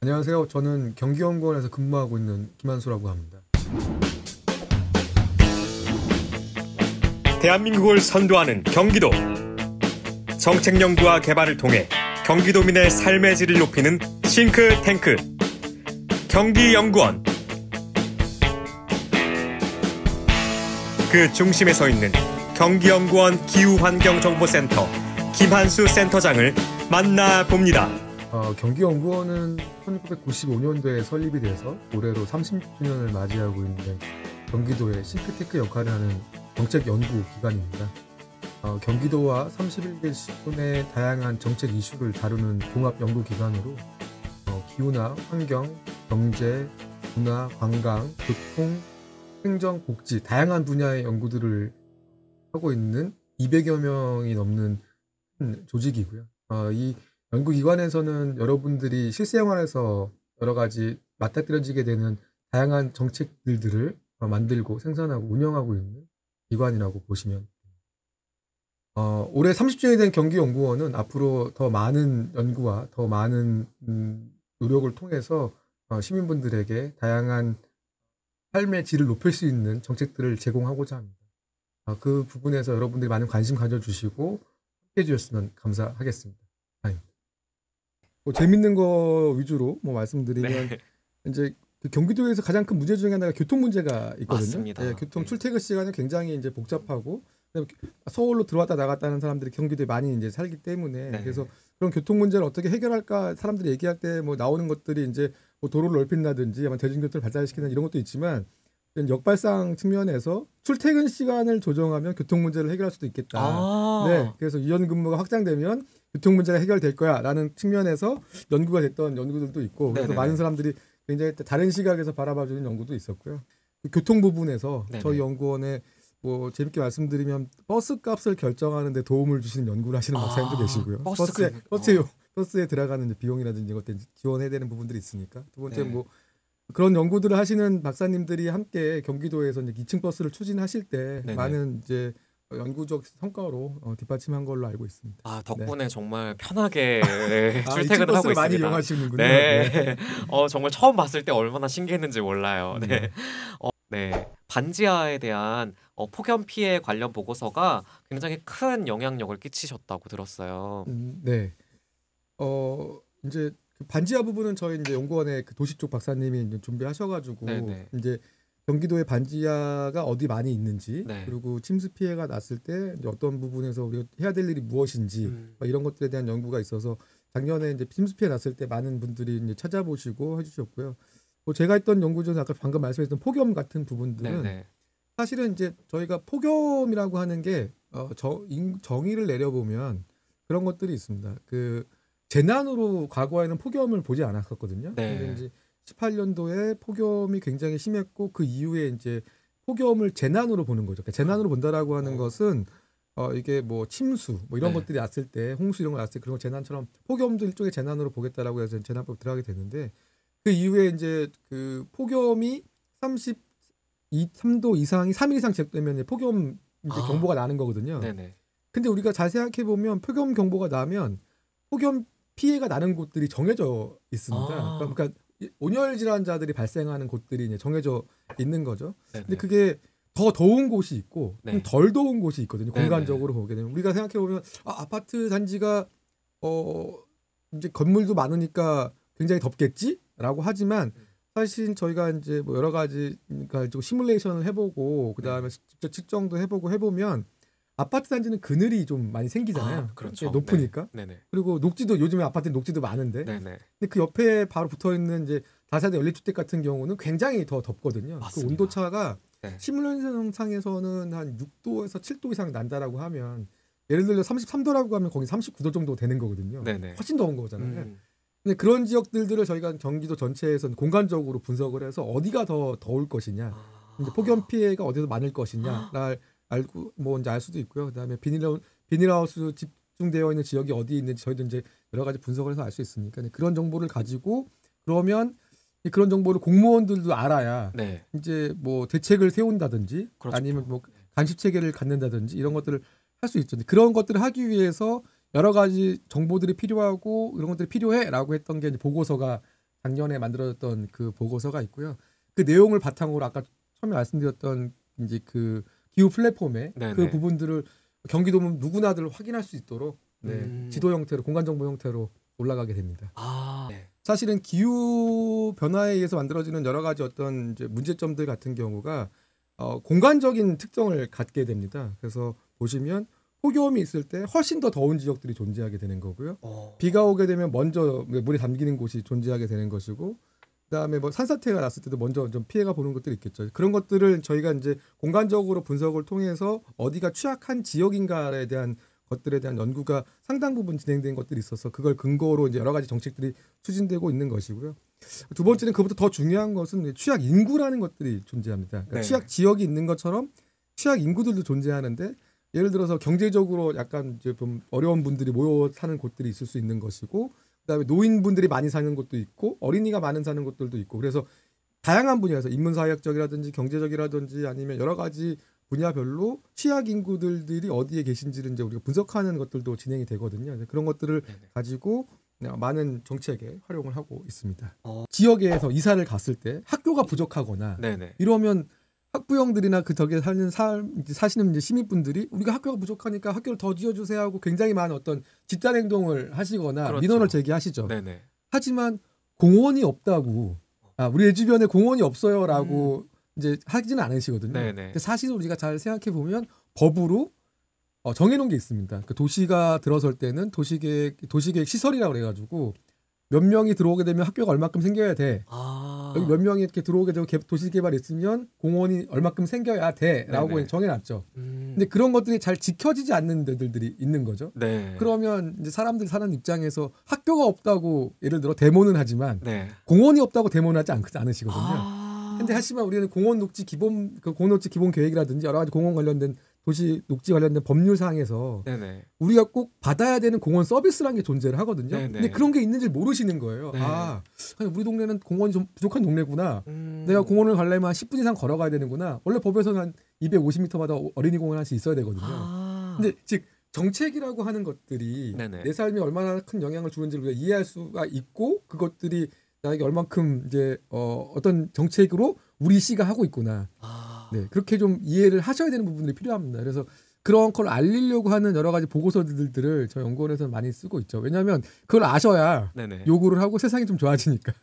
안녕하세요. 저는 경기연구원에서 근무하고 있는 김한수라고 합니다. 대한민국을 선도하는 경기도. 정책 연구와 개발을 통해 경기도민의 삶의 질을 높이는 싱크탱크 경기연구원. 그 중심에 서 있는 경기연구원 기후환경정보센터 김한수 센터장을 만나봅니다. 경기연구원은 1995년도에 설립이 돼서 올해로 30주년을 맞이하고 있는 경기도의 싱크탱크 역할을 하는 정책 연구 기관입니다. 경기도와 31개 시군의 다양한 정책 이슈를 다루는 종합 연구 기관으로 기후나 환경, 경제, 문화, 관광, 교통, 행정, 복지 다양한 분야의 연구들을 하고 있는 200여 명이 넘는 조직이고요. 이 연구기관에서는 여러분들이 실생활에서 여러 가지 맞닥뜨려지게 되는 다양한 정책들을 만들고 생산하고 운영하고 있는 기관이라고 보시면 올해 30주년이 된 경기연구원은 앞으로 더 많은 연구와 더 많은 노력을 통해서 시민분들에게 다양한 삶의 질을 높일 수 있는 정책들을 제공하고자 합니다. 그 부분에서 여러분들이 많은 관심 가져주시고 함께해 주셨으면 감사하겠습니다. 재밌는 거 위주로 말씀드리면 이제 그 경기도에서 가장 큰 문제 중에 하나가 교통 문제가 있거든요. 맞습니다. 네, 교통 출퇴근 시간이 굉장히 이제 복잡하고 서울로 들어왔다 나갔다는 사람들이 경기도에 많이 이제 살기 때문에 그래서 그런 교통 문제를 어떻게 해결할까 사람들이 얘기할 때 나오는 것들이 이제 도로를 넓힌다든지 아마 대중교통을 발달시키는 이런 것도 있지만 역발상 측면에서 출퇴근 시간을 조정하면 교통 문제를 해결할 수도 있겠다. 네, 그래서 유연 근무가 확장되면 교통 문제가 해결될 거야라는 측면에서 연구가 됐던 연구들도 있고 그래서 많은 사람들이 굉장히 다른 시각에서 바라봐주는 연구도 있었고요. 교통 부분에서 저희 연구원에 재밌게 말씀드리면 버스 값을 결정하는 데 도움을 주시는 연구를 하시는 박사님도 계시고요. 버스에 들어가는 비용이라든지 이것 때 지원해야 되는 부분들이 있으니까. 두 번째 그런 연구들을 하시는 박사님들이 함께 경기도에서 이제 2층 버스를 추진하실 때 많은 이제 연구적 성과로 뒷받침한 걸로 알고 있습니다. 덕분에 정말 편하게 출퇴근을 하고 있습니다. 많이 이용하시는군요. 네. 정말 처음 봤을 때 얼마나 신기했는지 몰라요. 반지하에 대한 폭염 피해 관련 보고서가 굉장히 큰 영향력을 끼치셨다고 들었어요. 이제 그 반지하 부분은 저희 이제 연구원의 그 도시 쪽 박사님이 이제 준비하셔가지고 이제 경기도의 반지하가 어디 많이 있는지 그리고 침수 피해가 났을 때 이제 어떤 부분에서 우리가 해야 될 일이 무엇인지 이런 것들에 대한 연구가 있어서 작년에 이제 침수 피해 났을 때 많은 분들이 이제 찾아보시고 해주셨고요. 제가 했던 연구 중에 아까 방금 말씀했던 폭염 같은 부분들은 사실은 이제 저희가 폭염이라고 하는 게 정의를 내려보면 그런 것들이 있습니다. 그 재난으로 과거에는 폭염을 보지 않았었거든요. 근데 이제 18년도에 폭염이 굉장히 심했고 그 이후에 이제 폭염을 재난으로 보는 거죠. 그러니까 재난으로 본다라고 하는 것은 이게 침수 이런 것들이 왔을 때 홍수 이런 거 났을 때 그런 거 재난처럼 폭염도 일종의 재난으로 보겠다라고 해서 재난법 들어가게 됐는데 그 이후에 이제 그 폭염이 33도 이상이 3일 이상 지속되면 폭염 이제 경보가 나는 거거든요. 근데 우리가 잘 생각해 보면 폭염 경보가 나면 폭염 피해가 나는 곳들이 정해져 있습니다. 그러니까 온열 질환자들이 발생하는 곳들이 이제 정해져 있는 거죠. 근데 그게 더 더운 곳이 있고 덜 더운 곳이 있거든요. 공간적으로 보게 되면 우리가 생각해 보면 아파트 단지가 이제 건물도 많으니까 굉장히 덥겠지라고 하지만 사실 저희가 이제 여러 가지 가지고 시뮬레이션을 해보고 그다음에 직접 측정도 해보고 해보면 아파트 단지는 그늘이 좀 많이 생기잖아요. 그렇죠. 높으니까. 그리고 녹지도 요즘에 아파트 녹지도 많은데. 근데 그 옆에 바로 붙어 있는 이제 다세대 연립주택 같은 경우는 굉장히 더 덥거든요. 그 온도 차가 시뮬레이션상에서는 한 6도에서 7도 이상 난다라고 하면 예를 들어 33도라고 하면 거기 39도 정도 되는 거거든요. 훨씬 더운 거잖아요. 근데 그런 지역들을 저희가 경기도 전체에서는 공간적으로 분석을 해서 어디가 더 더울 것이냐, 이제 폭염 피해가 어디서 많을 것이냐를 알고 이제 알 수도 있고요. 그다음에 비닐하우스 집중되어 있는 지역이 어디 있는지 저희도 이제 여러 가지 분석을 해서 알 수 있으니까 그런 정보를 가지고 그러면 그런 정보를 공무원들도 알아야 이제 대책을 세운다든지 아니면 간식 체계를 갖는다든지 이런 것들을 할 수 있죠. 그런 것들을 하기 위해서 여러 가지 정보들이 필요하고 이런 것들이 필요해라고 했던 게 이제 보고서가 작년에 만들어졌던 그 보고서가 있고요. 그 내용을 바탕으로 아까 처음에 말씀드렸던 이제 그 기후 플랫폼에 네네. 그 부분들을 경기도는 누구나들 확인할 수 있도록 지도 형태로 공간 정보 형태로 올라가게 됩니다. 네. 사실은 기후 변화에 의해서 만들어지는 여러 가지 어떤 이제 문제점들 같은 경우가 공간적인 특성을 갖게 됩니다. 그래서 보시면 폭염이 있을 때 훨씬 더 더운 지역들이 존재하게 되는 거고요. 비가 오게 되면 먼저 물이 잠기는 곳이 존재하게 되는 것이고, 그다음에 뭐 산사태가 났을 때도 먼저 좀 피해가 보는 것들이 있겠죠. 그런 것들을 저희가 이제 공간적으로 분석을 통해서 어디가 취약한 지역인가에 대한 것들에 대한 연구가 상당 부분 진행된 것들이 있어서 그걸 근거로 이제 여러 가지 정책들이 추진되고 있는 것이고요. 두 번째는 그보다 더 중요한 것은 취약 인구라는 것들이 존재합니다. 그러니까 네. 취약 지역이 있는 것처럼 취약 인구들도 존재하는데, 예를 들어서 경제적으로 약간 이제 좀 어려운 분들이 모여 사는 곳들이 있을 수 있는 것이고, 그다음에 노인분들이 많이 사는 곳도 있고 어린이가 많은 사는 곳들도 있고, 그래서 다양한 분야에서 인문사회학적이라든지 경제적이라든지 아니면 여러 가지 분야별로 취약 인구들이 어디에 계신지를 이제 우리가 분석하는 것들도 진행이 되거든요. 그런 것들을 네네. 가지고 많은 정책에 활용을 하고 있습니다. 지역에서 이사를 갔을 때 학교가 부족하거나 네네. 이러면 학부형들이나 그 덕에 사시는 이제 시민분들이 우리가 학교가 부족하니까 학교를 더 지어주세요 하고 굉장히 많은 어떤 집단 행동을 하시거나 그렇죠. 민원을 제기하시죠. 네네. 하지만 공원이 없다고, 우리 주변에 공원이 없어요라고 이제 하지는 않으시거든요. 네네. 근데 사실 우리가 잘 생각해 보면 법으로 정해놓은 게 있습니다. 그 도시가 들어설 때는 도시계획 시설이라고 그래가지고 몇 명이 들어오게 되면 학교가 얼마큼 생겨야 돼. 여기 몇 명이 이렇게 들어오게 되고 도시개발이 있으면 공원이 얼마큼 생겨야 돼라고 네네. 정해놨죠. 근데 그런 것들이 잘 지켜지지 않는 데들이 있는 거죠. 네. 그러면 이제 사람들 사는 입장에서 학교가 없다고 예를 들어 데모는 하지만 네. 공원이 없다고 데모는 하지 않으시거든요. 근데 하지만 우리는 공원 녹지 기본 계획이라든지 여러 가지 공원 관련된 도시 녹지 관련된 법률 사항에서 네네. 우리가 꼭 받아야 되는 공원 서비스라는 게 존재를 하거든요. 네네. 근데 그런 게 있는지 모르시는 거예요. 네. 아니, 우리 동네는 공원이 좀 부족한 동네구나. 내가 공원을 가려면 한 10분 이상 걸어가야 되는구나. 원래 법에서는 한 250m마다 어린이 공원 하나씩 있어야 되거든요. 근데 근데 즉 정책이라고 하는 것들이 네네. 내 삶에 얼마나 큰 영향을 주는지를 우리가 이해할 수가 있고, 그것들이 나에게 얼만큼 이제 어떤 정책으로 우리 시가 하고 있구나. 네, 그렇게 좀 이해를 하셔야 되는 부분들이 필요합니다. 그래서 그런 걸 알리려고 하는 여러 가지 보고서들을 저희 연구원에서는 많이 쓰고 있죠. 왜냐하면 그걸 아셔야 네네. 요구를 하고 세상이 좀 좋아지니까.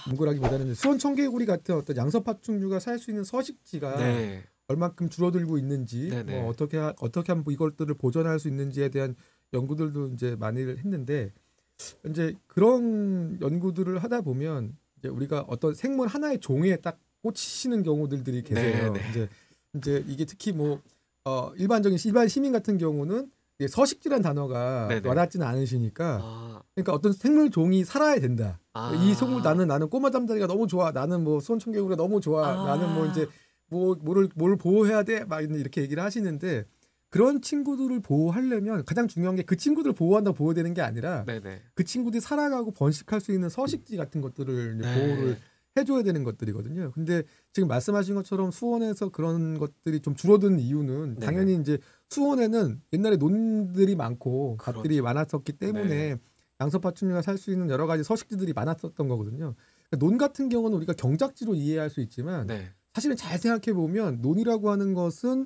연구라기보다는 수원 청개구리 같은 어떤 양서파충류가 살 수 있는 서식지가 네. 얼만큼 줄어들고 있는지, 네네. 뭐 어떻게 하면 이것들을 보존할 수 있는지에 대한 연구들도 이제 많이 했는데, 이제 그런 연구들을 하다 보면 이제 우리가 어떤 생물 하나의 종에 딱 꽂히시는 경우들이 계세요. 네네. 이제 이게 특히 뭐 일반 시민 같은 경우는 이게 서식지란 단어가 네네. 와닿지는 않으시니까, 그러니까 어떤 생물 종이 살아야 된다. 이 생물 나는 꼬마 잠자리가 너무 좋아. 나는 뭐 수원 청개구리가 너무 좋아. 나는 뭐 이제 뭘 보호해야 돼. 막 이렇게 얘기를 하시는데, 그런 친구들을 보호하려면 가장 중요한 게 그 친구들을 보호한다고 보호되는 게 아니라 네네. 그 친구들이 살아가고 번식할 수 있는 서식지 같은 것들을 이제 보호를 해줘야 되는 것들이거든요. 근데 지금 말씀하신 것처럼 수원에서 그런 것들이 좀 줄어든 이유는 당연히 이제 수원에는 옛날에 논들이 많고 밭들이 많았었기 때문에 양서파충류가 살 수 있는 여러 가지 서식지들이 많았었던 거거든요. 그러니까 논 같은 경우는 우리가 경작지로 이해할 수 있지만 사실은 잘 생각해 보면 논이라고 하는 것은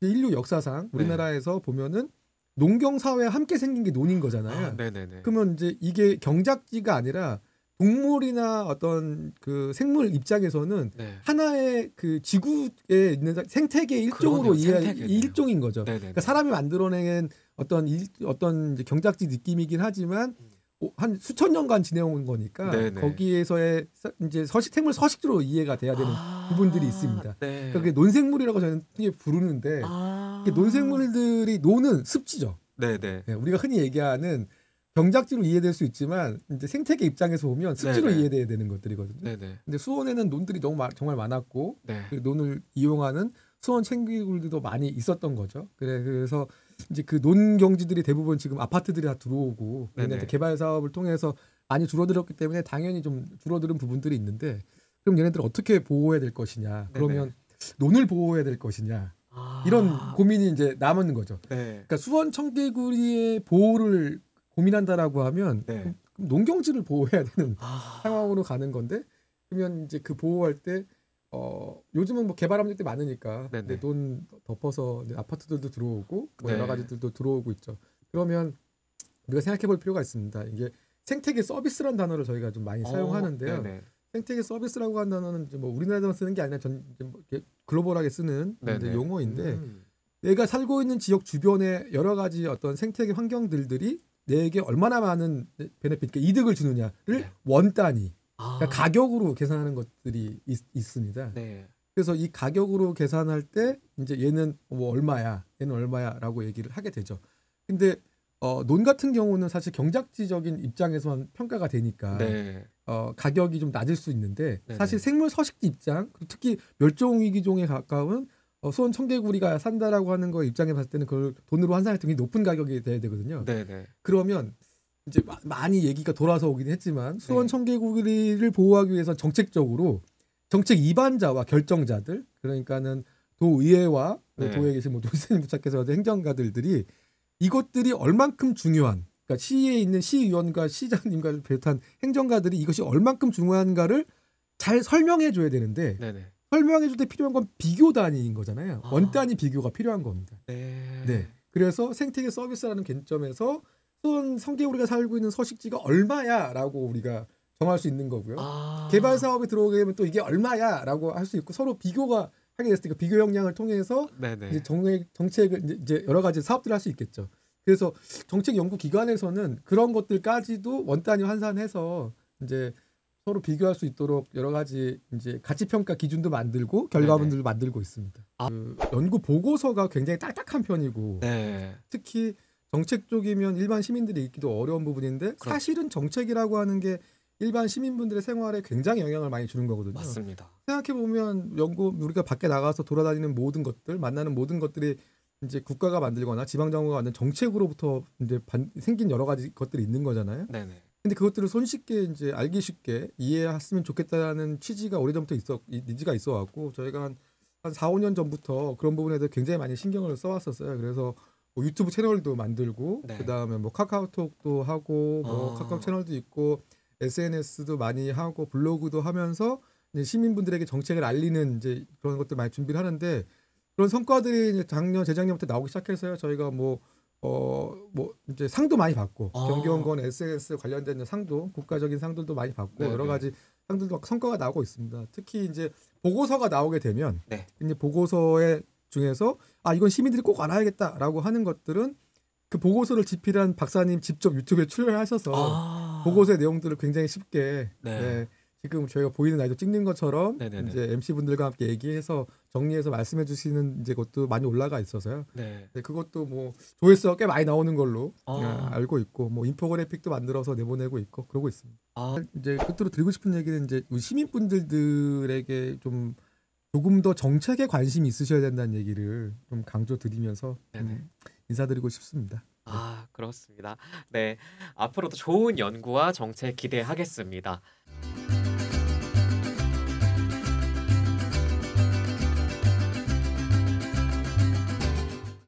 인류 역사상 우리나라에서 보면은 농경 사회와 함께 생긴 게 논인 거잖아요. 네네네. 그러면 이제 이게 경작지가 아니라 동물이나 어떤 그 생물 입장에서는 하나의 그 지구에 있는 생태계의 일종으로 일종인 거죠. 그러니까 사람이 만들어낸 어떤 이제 경작지 느낌이긴 하지만 한 수천 년간 지내온 거니까 거기에서의 이제 생물 서식지로 이해가 돼야 되는 부분들이 있습니다. 그러니까 그게 논생물이라고 저는 부르는데, 논생물들이 논은 습지죠. 네네. 우리가 흔히 얘기하는 경작지로 이해될 수 있지만 이제 생태계 입장에서 보면 습지로 이해돼야 되는 것들이거든요. 근데 수원에는 논들이 정말 많았고 그 논을 이용하는 수원 청개구리들도 많이 있었던 거죠. 그래서 이제 그 논 경지들이 대부분 지금 아파트들이 다 들어오고 개발 사업을 통해서 많이 줄어들었기 때문에 당연히 좀 줄어드는 부분들이 있는데, 그럼 얘네들 어떻게 보호해야 될 것이냐? 그러면 논을 보호해야 될 것이냐? 이런 고민이 이제 남은 거죠. 그러니까 수원 청개구리의 보호를 고민한다라고 하면 농경지를 보호해야 되는 아, 상황으로 가는 건데 그러면 이제 그 보호할 때 요즘은 뭐 개발업력이 많으니까 네네. 이제 돈 덮어서 이제 아파트들도 들어오고 뭐 네. 여러 가지들도 들어오고 있죠. 그러면 우리가 생각해볼 필요가 있습니다. 이게 생태계 서비스라는 단어를 저희가 좀 많이 사용하는데요. 네네. 생태계 서비스라고 한 단어는 이제 뭐 우리나라에만 쓰는 게 아니라 이제 뭐 이렇게 글로벌하게 쓰는 이제 네네. 용어인데 내가 살고 있는 지역 주변에 여러 가지 어떤 생태계 환경들이 내게 얼마나 많은 베네핏, 그러니까 이득을 주느냐를 네. 원 단위, 아, 그러니까 가격으로 계산하는 것들이 있습니다. 네. 그래서 이 가격으로 계산할 때 이제 얘는 뭐 얼마야, 얘는 얼마야라고 얘기를 하게 되죠. 근데 논 같은 경우는 사실 경작지적인 입장에서만 평가가 되니까 네. 가격이 좀 낮을 수 있는데 네네. 사실 생물 서식지 입장, 특히 멸종 위기종에 가까운 수원 청개구리가 산다라고 하는 거 입장에 봤을 때는 그걸 돈으로 환산할 때 굉장히 높은 가격이 돼야 되거든요. 네네. 그러면 이제 많이 얘기가 돌아서 오긴 했지만 수원 네. 청개구리를 보호하기 위해서 정책적으로 정책 이반자와 결정자들, 그러니까는 도의회와 네. 도에 계신 뭐 도지사님 부착해서 행정가들이 이것들이 얼만큼 중요한, 그러니까 시에 있는 시의원과 시장님과를 비롯한 행정가들이 이것이 얼만큼 중요한가를 잘 설명해 줘야 되는데 네네. 설명해 줄 때 필요한 건 비교 단위인 거잖아요. 아. 원 단위 비교가 필요한 겁니다. 네. 네. 그래서 생태계 서비스라는 관점에서 수원 청개구리가 살고 있는 서식지가 얼마야라고 우리가 정할 수 있는 거고요. 아. 개발 사업에 들어오게 되면 또 이게 얼마야라고 할 수 있고 서로 비교가 하게 됐을 때 그 비교 역량을 통해서 네네. 이제 정책을 이제 여러 가지 사업들을 할 수 있겠죠. 그래서 정책 연구 기관에서는 그런 것들까지도 원 단위 환산해서 이제 서로 비교할 수 있도록 여러 가지 이제 가치 평가 기준도 만들고 결과물들도 만들고 있습니다. 아. 그 연구 보고서가 굉장히 딱딱한 편이고 네. 특히 정책 쪽이면 일반 시민들이 읽기도 어려운 부분인데 그렇죠. 사실은 정책이라고 하는 게 일반 시민분들의 생활에 굉장히 영향을 많이 주는 거거든요. 맞습니다. 생각해 보면 우리가 밖에 나가서 돌아다니는 모든 것들, 만나는 모든 것들이 이제 국가가 만들거나 지방 정부가 만든 정책으로부터 이제 생긴 여러 가지 것들이 있는 거잖아요. 네네. 근데 그것들을 손쉽게 이제 알기 쉽게 이해했으면 좋겠다는 취지가 오래전부터 니즈가 있어 왔고 저희가 한 4, 5년 전부터 그런 부분에 대해 굉장히 많이 신경을 써왔었어요. 그래서 뭐 유튜브 채널도 만들고 네. 그다음에 뭐 카카오톡도 하고 뭐 카카오 채널도 있고 SNS도 많이 하고 블로그도 하면서 이제 시민분들에게 정책을 알리는 이제 그런 것들 많이 준비를 하는데 그런 성과들이 이제 재작년부터 나오기 시작해서요. 저희가 뭐 이제 상도 많이 받고 경기원권 SNS 관련된 상도 국가적인 상들도 많이 받고 네네. 여러 가지 상들도 성과가 나오고 있습니다. 특히 이제 보고서가 나오게 되면 네. 이제 보고서에 중에서 이건 시민들이 꼭 알아야겠다라고 하는 것들은 그 보고서를 집필한 박사님 직접 유튜브에 출연하셔서 보고서의 내용들을 굉장히 쉽게 네. 지금 저희가 보이는 아이도 찍는 것처럼 네네네. 이제 MC 분들과 함께 얘기해서 정리해서 말씀해 주시는 이제 것도 많이 올라가 있어서요. 네. 네, 그것도 뭐 조회수가 꽤 많이 나오는 걸로 아. 알고 있고 뭐 인포그래픽도 만들어서 내보내고 있고 그러고 있습니다. 이제 끝으로 드리고 싶은 얘기는 이제 우리 시민분들에게 좀 조금 더 정책에 관심이 있으셔야 된다는 얘기를 좀 강조드리면서 네네. 인사드리고 싶습니다. 그렇습니다. 네. 앞으로도 좋은 연구와 정책 기대하겠습니다.